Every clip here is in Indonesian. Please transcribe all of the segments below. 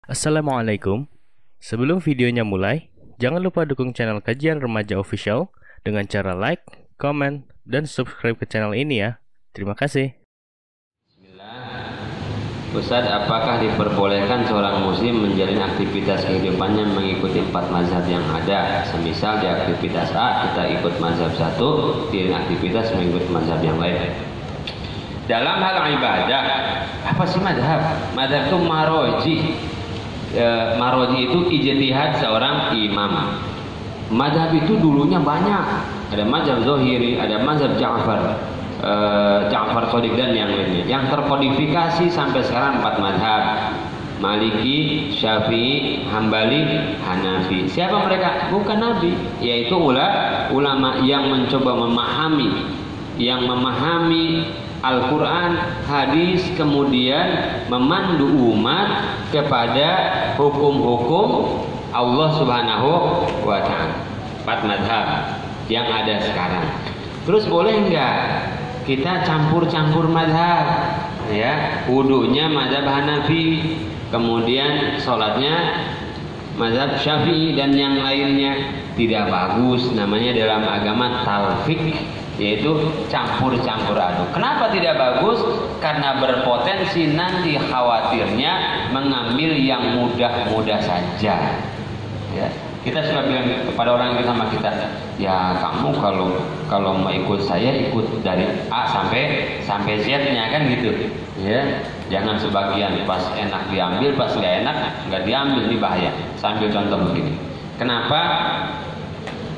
Assalamualaikum. Sebelum videonya mulai, jangan lupa dukung channel Kajian Remaja Official dengan cara like, comment, dan subscribe ke channel ini ya. Terima kasih. Ustadz, apakah diperbolehkan seorang muslim menjalin aktivitas kehidupannya mengikuti 4 mazhab yang ada? Semisal di aktivitas A kita ikut mazhab satu, di aktivitas mengikut mazhab yang lain. Dalam hal ibadah, apa sih mazhab? Mazhab itu maroji. Maroji itu ijtihad seorang imam. Mazhab itu dulunya banyak. Ada mazhab Zohiri, ada mazhab Ja'far Shadiq dan yang lainnya. Yang terkodifikasi sampai sekarang 4 mazhab: Maliki, Syafi'i, Hambali, Hanafi. Siapa mereka? Bukan Nabi, yaitu ulama yang mencoba memahami Al-Quran, hadis, kemudian memandu umat kepada hukum-hukum Allah Subhanahu wa Ta'ala. 4 mazhab yang ada sekarang. Terus boleh enggak kita campur-campur mazhab? Ya, wudunya mazhab Hanafi, kemudian sholatnya mazhab Syafi'i dan yang lainnya. Tidak bagus, namanya dalam agama talfik, yaitu campur-campur aduk. Kenapa tidak bagus? Karena berpotensi nanti khawatirnya mengambil yang mudah-mudah saja. Ya, kita suka bilang kepada orang yang sama kita, ya kamu kalau mau ikut saya ikut dari A sampai Z-nya, kan gitu. Ya, jangan sebagian pas enak diambil, pas nggak enak nggak diambil, ini bahaya. Sambil contoh begini. Kenapa?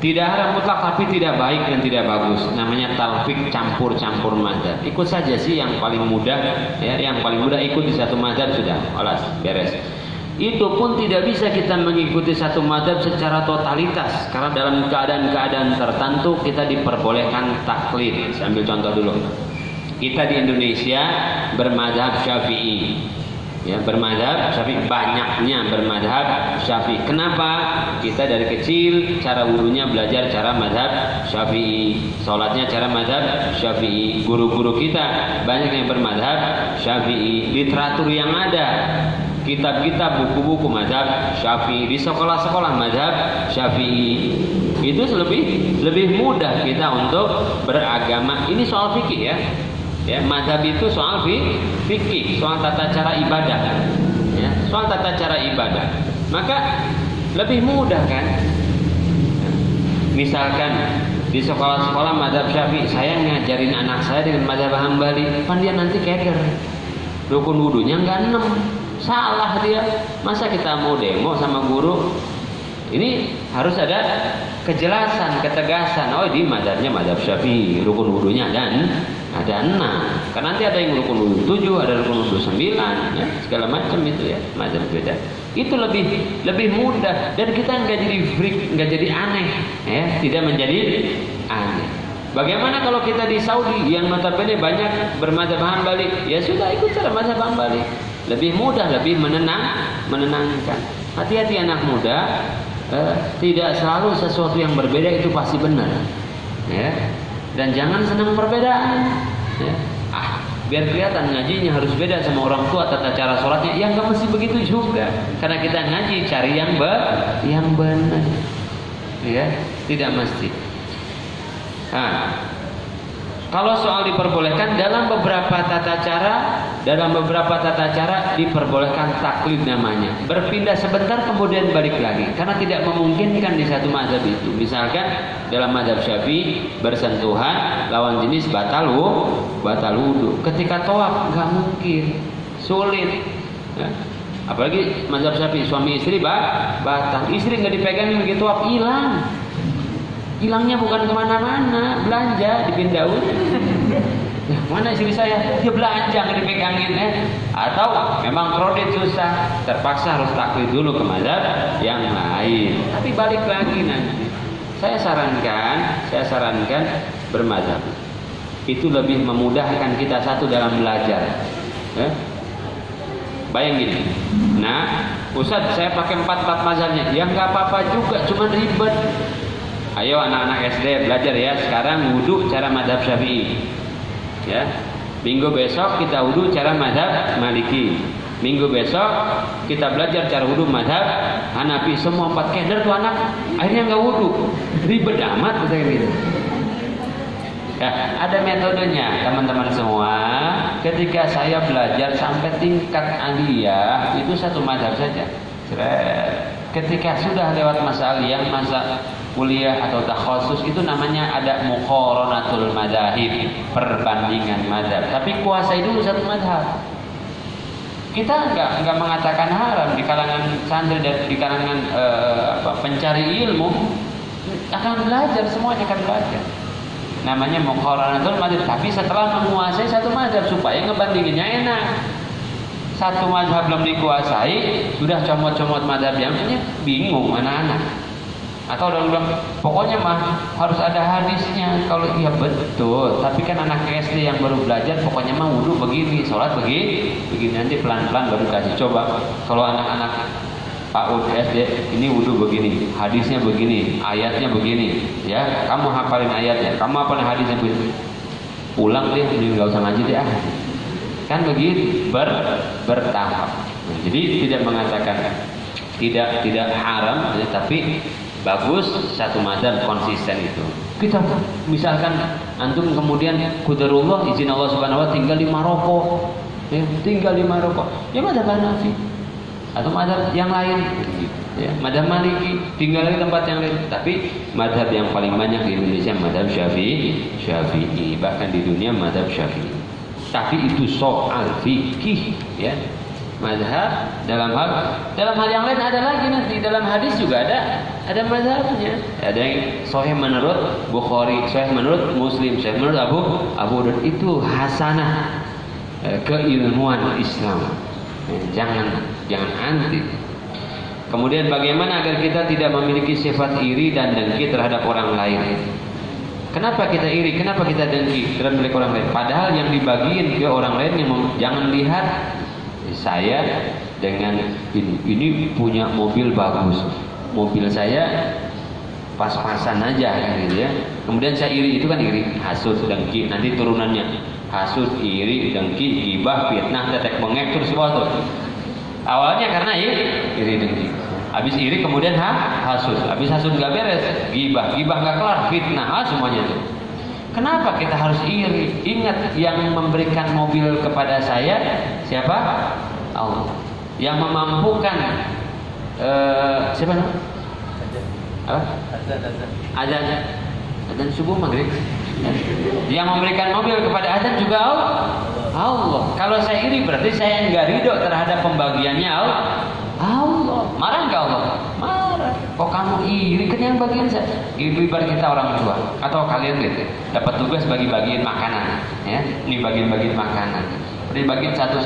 Tidak haram mutlak tapi tidak baik dan tidak bagus. Namanya talfik, campur-campur mazhab. Ikut saja sih yang paling mudah, ya, yang paling mudah ikut di satu mazhab sudah, alas beres. Itu pun tidak bisa kita mengikuti satu mazhab secara totalitas, karena dalam keadaan-keadaan tertentu kita diperbolehkan taklid. Saya ambil contoh dulu. Kita di Indonesia bermazhab Syafi'i. Ya, bermadzhab Syafi'i, banyaknya bermadzhab Syafi'i. Kenapa? Kita dari kecil cara wudunya belajar cara mazhab Syafi'i, sholatnya cara mazhab Syafi'i. Guru-guru kita banyak yang bermadzhab Syafi'i. Literatur yang ada, kitab-kitab, buku-buku mazhab Syafi'i, di sekolah-sekolah mazhab Syafi'i. Itu lebih mudah kita untuk beragama. Ini soal fikih ya. Ya, mazhab itu soal fikih, soal tata cara ibadah, ya, soal tata cara ibadah. Maka lebih mudah kan? Misalkan di sekolah-sekolah mazhab Syafi'i, saya ngajarin anak saya dengan mazhab Hambali, kan dia nanti keker. Rukun wudunya nggak 6, salah dia. Masa kita mau demo sama guru? Ini harus ada kejelasan, ketegasan. Oh, di mazhabnya mazhab Syafi'i, rukun wudunya ada 6. Karena nanti ada yang rukun wudu 7, ada rukun wudu 9, ya, segala macam itu ya, mazhab beda. Itu lebih mudah dan kita nggak jadi freak, nggak jadi aneh, ya, tidak menjadi aneh. Bagaimana kalau kita di Saudi yang notabene banyak bermazhab Hambali? Ya sudah, ikut cara mazhab Hambali. Lebih mudah, lebih menenangkan. Hati-hati anak muda. Tidak selalu sesuatu yang berbeda itu pasti benar, ya. Dan jangan senang perbedaan, ya. Biar kelihatan ngajinya harus beda sama orang tua, tata cara sholatnya, yang nggak mesti begitu juga. Karena kita ngaji cari yang benar, ya, tidak mesti. Kalau soal diperbolehkan dalam beberapa tata cara diperbolehkan taklid namanya. Berpindah sebentar kemudian balik lagi, karena tidak memungkinkan di satu mazhab itu. Misalkan dalam mazhab Syafi'i bersentuhan lawan jenis batal wudu. Ketika tawaf nggak mungkin, sulit. Ya. Apalagi mazhab Syafi'i suami istri batal, istri nggak dipegang begitu tawaf hilang. Hilangnya bukan kemana-mana, belanja dipindah. Ya, mana istri saya? Dia belanja nggak dipegangin, Atau memang kredit susah, terpaksa harus taklid dulu ke mazhab yang lain. Tapi balik lagi nanti. Saya sarankan bermazhab. Itu lebih memudahkan kita satu dalam belajar. Bayangin. Nah, Ustadz saya pakai 4 mazhabnya. Ya nggak apa-apa juga, cuma ribet. Ayo anak-anak SD belajar ya. Sekarang wudu cara mazhab Syafi'i. Ya. Minggu besok kita wudu cara mazhab Maliki. Minggu besok kita belajar cara wudhu mazhab Hanafi. Semua 4 keder tuh anak akhirnya nggak wudhu, ribet amat kayak gitu. Ya, ada metodenya teman-teman semua. Ketika saya belajar sampai tingkat aliyah itu 1 mazhab saja. Ketika sudah lewat masa aliyah, masa kuliah atau takhasus, itu namanya ada muqaranatul madzahib, perbandingan mazhab. Tapi kuasai dulu 1 mazhab. Kita nggak mengatakan haram di kalangan santri dan di kalangan pencari ilmu akan belajar, semuanya akan belajar. Namanya muqaranatul madzhab. Tapi setelah menguasai 1 mazhab supaya ngebandinginnya enak. 1 mazhab belum dikuasai, sudah comot-comot mazhab yang ini, bingung anak-anak. Atau orang bilang, pokoknya mah harus ada hadisnya. Kalau iya betul, tapi kan anak SD yang baru belajar, pokoknya mah wudhu begini, sholat begini, nanti pelan-pelan baru kasih coba. Kalau anak-anak PAUD SD, ini wudhu begini, hadisnya begini, ayatnya begini, ya kamu hafalin ayatnya, kamu hafalin hadisnya begini. Pulang deh, ini nggak usah ngaji deh ah. Kan begitu, bertahap. Nah, jadi tidak mengatakan tidak haram, tapi bagus 1 mazhab konsisten itu. Kita misalkan antum kemudian qadarullah izin Allah Subhanahu wa taala tinggal di Maroko, ya, ya mazhab Hanafi atau mazhab yang lain, ya, mazhab Maliki, tinggal di tempat yang lain. Tapi mazhab yang paling banyak di Indonesia mazhab Syafi'i, bahkan di dunia mazhab Syafi'i. Tapi itu soal fikih, ya. Mazhab dalam hal yang lain ada lagi nanti, dalam hadis juga ada mazhabnya. Ada yang sahih menurut Bukhari, sahih menurut Muslim, sahih menurut Abu Daud. Itu hasanah keilmuan Islam. Jangan anti. Kemudian bagaimana agar kita tidak memiliki sifat iri dan dengki terhadap orang lain? Kenapa kita iri? Kenapa kita dengki terhadap orang lain? Padahal yang dibagiin ke orang lain jangan lihat saya dengan ini punya mobil bagus, mobil saya pas-pasan aja kan gitu ya. Kemudian saya iri, itu kan iri, hasud, dengki. Nanti turunannya hasud, iri, dengki, ghibah, fitnah, tetek bengek terus semua tuh. Awalnya karena iri dengki. Habis iri kemudian hasud. Habis hasud nggak beres, ghibah nggak kelar, fitnah, semuanya tuh. Kenapa kita harus iri? Ingat, yang memberikan mobil kepada saya siapa? Allah. Yang memampukan siapa namanya? Apa? Azan subuh maghrib. Yang memberikan mobil kepada azan juga Allah. Kalau saya iri berarti saya enggak ridho terhadap pembagiannya Allah. Marah enggak Allah? Marah. Kok kamu iri? Kan yang bagian saya. Ibarat kita orang tua atau kalian gitu, dapat tugas bagi-bagiin makanan, ya. Ini bagian-bagiin makanan. Dibagiin satu,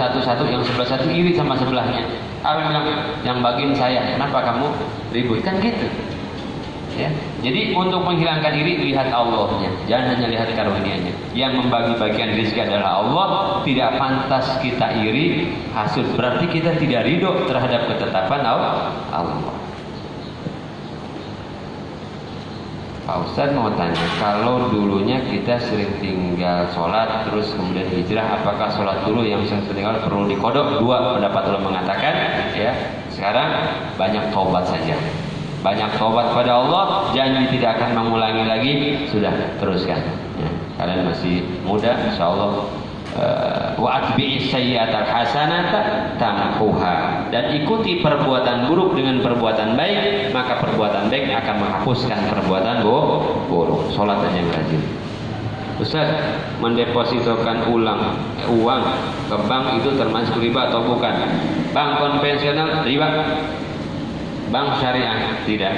yang sebelah satu iri sama sebelahnya. Apa bilang? Yang bagiin saya. Kenapa kamu ribut? Kan gitu. Ya. Jadi untuk menghilangkan iri, lihat Allahnya, jangan hanya lihat karunia-Nya. Yang membagi bagian rezeki adalah Allah. Tidak pantas kita iri, hasud. Berarti kita tidak ridho terhadap ketetapan Allah. Pak Ustadz mau tanya, kalau dulunya kita sering tinggal sholat terus kemudian hijrah, apakah sholat dulu yang sering tinggal perlu dikodok? 2 pendapat ulama mengatakan, ya. Sekarang banyak taubat saja. Banyak taubat pada Allah, janji tidak akan mengulangi lagi, sudah teruskan. Ya. Kalian masih muda, insya Allah. Wa atbi'is sayyi'atal hasanata tamhuha, dan ikuti perbuatan buruk dengan perbuatan baik, maka perbuatan baik akan menghapuskan perbuatan buruk. Salat aja yang rajin. Ustaz, mendepositokan uang ke bank itu termasuk riba atau bukan? Bank konvensional riba, bank syariah tidak.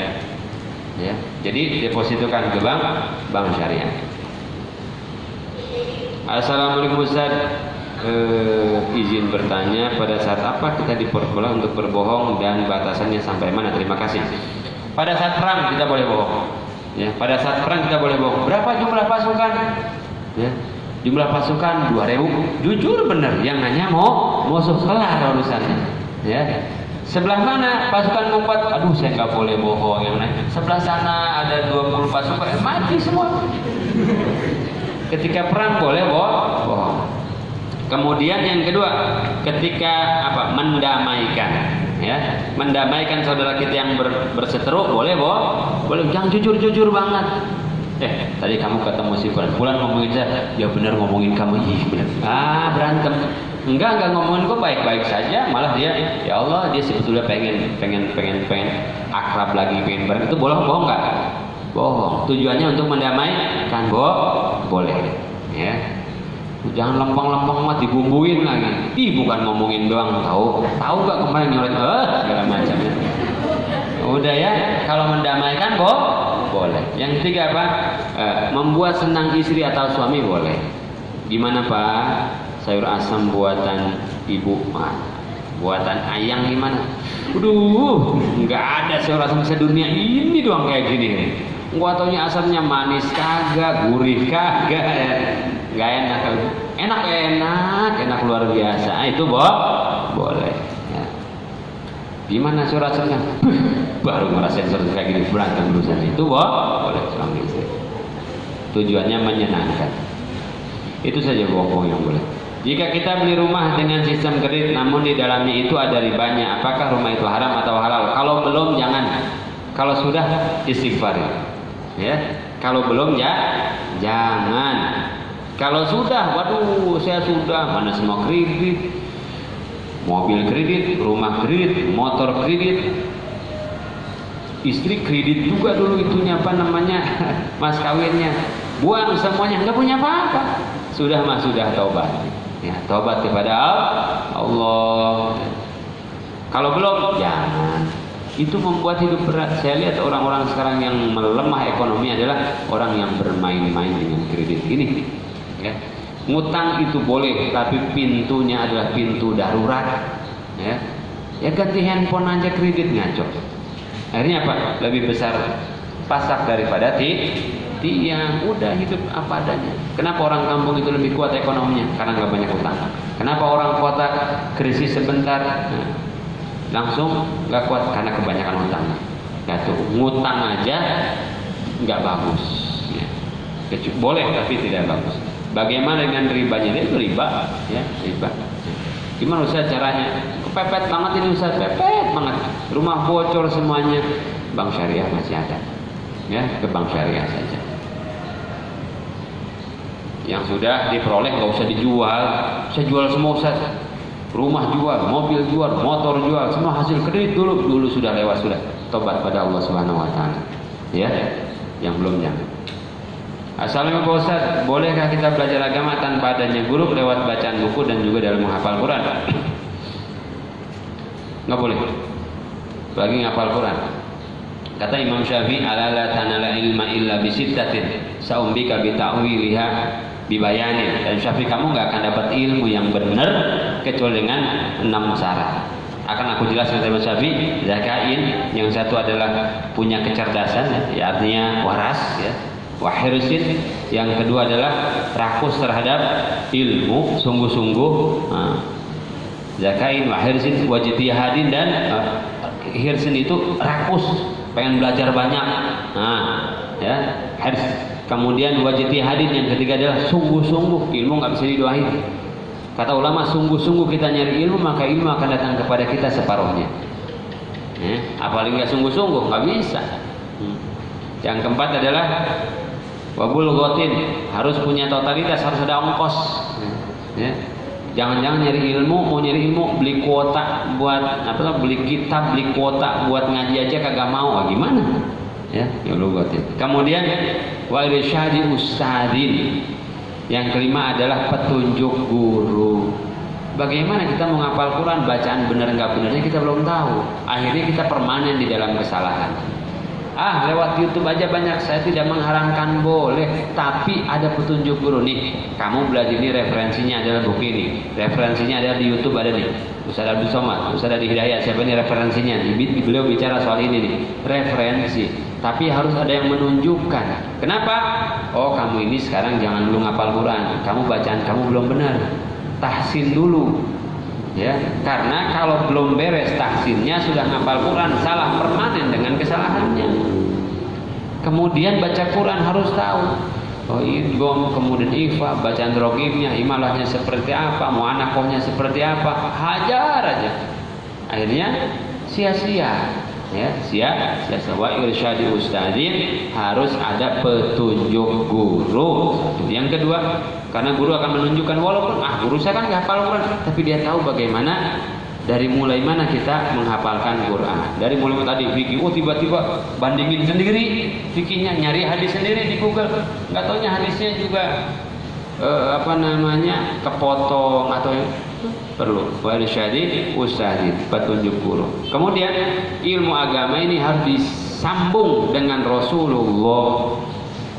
Ya, jadi depositokan ke bank syariah. Assalamualaikum Ustaz, izin bertanya, pada saat apa kita diperbolehkan untuk berbohong dan batasannya sampai mana? Terima kasih. Pada saat perang kita boleh bohong, ya. Pada saat perang kita boleh bohong. Berapa jumlah pasukan? Ya. Jumlah pasukan 2.000. Jujur benar, yang nanya mau kelar urusannya. Ya. Sebelah mana pasukan ngumpet? Aduh, saya nggak boleh bohong. Yang nanya sebelah sana ada 20 pasukan, mati semua. Ketika perang boleh bohong. Kemudian yang kedua, ketika apa? Mendamaikan, ya, mendamaikan saudara kita yang berseteru, boleh, boleh. Jangan jujur banget. Tadi kamu ketemu si Fulan ngomongin saya, ya benar ngomongin kamu, benar. Berantem. Enggak ngomongin kok, baik-baik saja, malah dia, ya Allah, dia sebetulnya pengen akrab lagi, pengen bareng. Itu bohong nggak? Bohong. Tujuannya untuk mendamaikan, boleh, ya. Jangan lempeng-lempeng mah dibumbuin lagi. Bukan ngomongin doang, tahu nggak kemarin nyoret segala macamnya. Udah ya, kalau mendamaikan boleh. Yang ketiga apa? Membuat senang istri atau suami boleh. Gimana Pak? Sayur asam buatan ibu, buatan ayang gimana? Nggak ada sayur asam sedunia ini doang kayak gini. Gua taunya asamnya manis kagak, gurih kagak, nggak enak luar biasa. Itu boleh. Ya. Gimana sayur asamnya? Baru ngerasain seperti kayak gini, berantem urusan itu boleh suami istri. Tujuannya menyenangkan. Itu saja bohong yang boleh. Jika kita beli rumah dengan sistem kredit namun di dalamnya itu ada ribanya, apakah rumah itu haram atau halal? Kalau belum jangan. Kalau sudah istighfar. Ya. Kalau belum ya jangan. Kalau sudah, waduh saya sudah, mana semua kredit. Mobil kredit, rumah kredit, motor kredit. Istri kredit juga dulu itunya apa namanya? Mas kawinnya. Buang semuanya, nggak punya apa-apa. Sudah taubat. Ya, taubat kepada Allah. Kalau belum, jangan. Itu membuat hidup berat. Saya lihat orang-orang sekarang yang melemah ekonomi adalah orang yang bermain-main dengan kredit ini. Ya. Ngutang itu boleh, tapi pintunya adalah pintu darurat. Ya ganti handphone aja kredit, ngaco. Akhirnya apa? Lebih besar pasak daripada tiang. Udah hidup apa adanya. Kenapa orang kampung itu lebih kuat ekonominya? Karena nggak banyak utang. Kenapa orang kota krisis sebentar langsung nggak kuat? Karena kebanyakan utang. Ngutang aja nggak bagus. Ya. Boleh tapi tidak bagus. Bagaimana dengan ribanya? Itu riba, ya riba. Gimana Ustaz caranya? Kepepet banget ini Ustaz, pepet banget. Rumah bocor semuanya. Bank syariah masih ada. Ya, ke bank syariah saja. Yang sudah diperoleh nggak usah dijual. Saya jual semua Ustaz. Rumah jual, mobil jual, motor jual, semua hasil kredit dulu sudah lewat sudah. Tobat pada Allah Subhanahu wa taala. Ya. Yang belum jangan. Assalamualaikum Pak Ustaz, bolehkah kita belajar agama tanpa adanya guru lewat bacaan buku dan juga dalam menghafal Quran? Nggak boleh. Bagi menghafal Quran. Kata Imam Syafi'i, ala la tanala ilma illa bisittatin sa'umbika bita'wiliha bibayanin. Dan Syafi'i, kamu nggak akan dapat ilmu yang benar kecuali dengan 6 syarat. Akan aku jelaskan Imam Syafi'i. Zakain, yang satu adalah punya kecerdasan, ya, artinya waras, ya. Wahirsin, yang kedua adalah rakus terhadap ilmu, sungguh-sungguh. Zakain, wahirsin, wajtihadin, dan hirsin itu rakus, pengen belajar banyak. Ya, hirs. Kemudian wajtihadin, yang ketiga adalah sungguh-sungguh, ilmu nggak bisa didoain. Kata ulama, sungguh-sungguh kita nyari ilmu, maka ilmu akan datang kepada kita separuhnya. Apalagi nggak sungguh-sungguh, nggak bisa. Yang keempat adalah wabul gotin, harus punya totalitas, harus ada ongkos. Ya. Jangan-jangan nyari ilmu, mau nyari ilmu beli kuota buat apa? Beli kitab, beli kuota buat ngaji aja kagak mau, gimana? Ya, wabul gotin. Kemudian wa irsyadi ustadin. Yang kelima adalah petunjuk guru. Bagaimana kita menghafal Quran, bacaan benar nggak benarnya kita belum tahu. Akhirnya kita permanen di dalam kesalahan. Lewat YouTube aja banyak. Saya tidak mengharamkan, boleh, tapi ada petunjuk guru nih. Kamu belajar ini, referensinya adalah buku ini, referensinya ada di YouTube, ada nih Ustaz Abdul Somad, Ustaz Adi Hidayat, siapa ini referensinya? Beliau bicara soal ini nih, referensi. Tapi harus ada yang menunjukkan. Kenapa? Oh, kamu ini sekarang jangan dulu ngapal Quran, kamu bacaan kamu belum benar, tahsin dulu. Ya, karena kalau belum beres tahsinnya sudah ngapal Quran, salah permanen dengan kesalahannya. Kemudian baca Quran harus tahu idgham, kemudian ikhfa, bacaan rogibnya, imalahnya seperti apa, mu'anakohnya seperti apa, hajar aja. Akhirnya sia-sia, ya, sia-sia. Wa irsyadi ustadzin, harus ada petunjuk guru. Yang kedua, karena guru akan menunjukkan, walaupun guru saya kan nggak hafal Quran, tapi dia tahu bagaimana, dari mulai mana kita menghafalkan Quran. Dari mulai tadi fikih, tiba-tiba bandingin sendiri fikihnya, nyari hadis sendiri di Google, nggak taunya hadisnya juga kepotong atau perlu warsyadi ustadzin, petunjuk guru. Kemudian ilmu agama ini harus disambung dengan Rasulullah.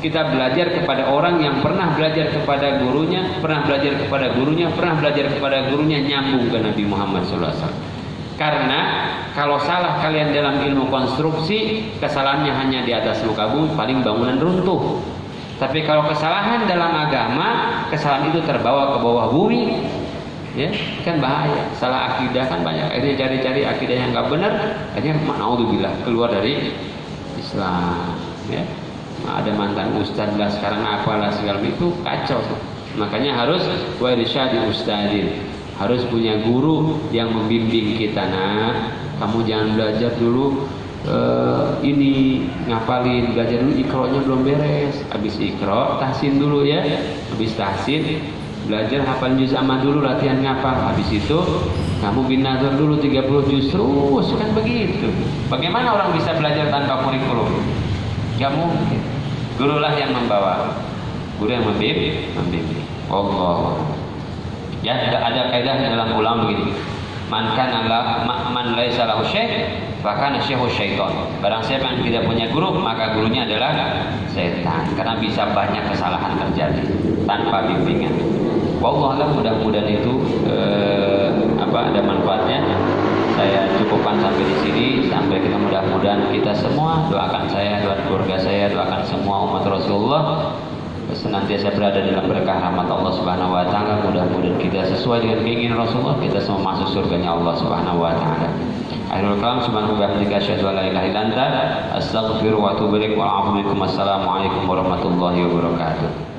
Kita belajar kepada orang yang pernah belajar kepada gurunya, pernah belajar kepada gurunya, pernah belajar kepada gurunya, nyambung ke Nabi Muhammad SAW. Karena kalau salah kalian dalam ilmu konstruksi, kesalahannya hanya di atas muka bumi, paling bangunan runtuh. Tapi kalau kesalahan dalam agama, kesalahan itu terbawa ke bawah bumi, ya kan bahaya. Salah akidah kan banyak, akhirnya cari-cari akidah yang nggak benar, akhirnya naudzubillah keluar dari Islam, ya. Ada mantan ustadz lah, sekarang apalah segala itu kacau tuh. Makanya harus warsyadi ustadzin, harus punya guru yang membimbing kita. Nah, kamu jangan belajar dulu ini ngapalin, belajar dulu ikronya belum beres. Habis ikro tahsin dulu ya, habis tahsin belajar hafal juz amma dulu, latihan ngapal. Habis itu kamu binazar dulu 30 juz terus, kan begitu. Bagaimana orang bisa belajar tanpa kurikulum? Gak mungkin. Gurulah yang membawa, guru yang membimbing. Allah. Ya, ada kaidah dalam ulama begini. Man laisa lahu syekh, maka syekhu syaitan. Barang siapa yang tidak punya guru, maka gurunya adalah setan. Karena bisa banyak kesalahan terjadi tanpa bimbingan. Wallahu a'lam, mudah-mudahan itu ada manfaatnya. Saya cukupkan sampai di sini. Sampai kita, mudah-mudahan kita semua, doakan saya, doakan keluarga saya, doakan semua umat Rasulullah senantiasa berada dalam berkah rahmat Allah Subhanahu wa taala. Mudah-mudahan kita sesuai dengan keinginan Rasulullah, kita semua masuk surganya Allah Subhanahu wa taala. Akhirul kalam, subhanahu wa bihamdika asyhadu an la ilaha illa anta astaghfiruka wa atubu ilaik. Wa a'udzu bikum. Assalamualaikum warahmatullahi wabarakatuh.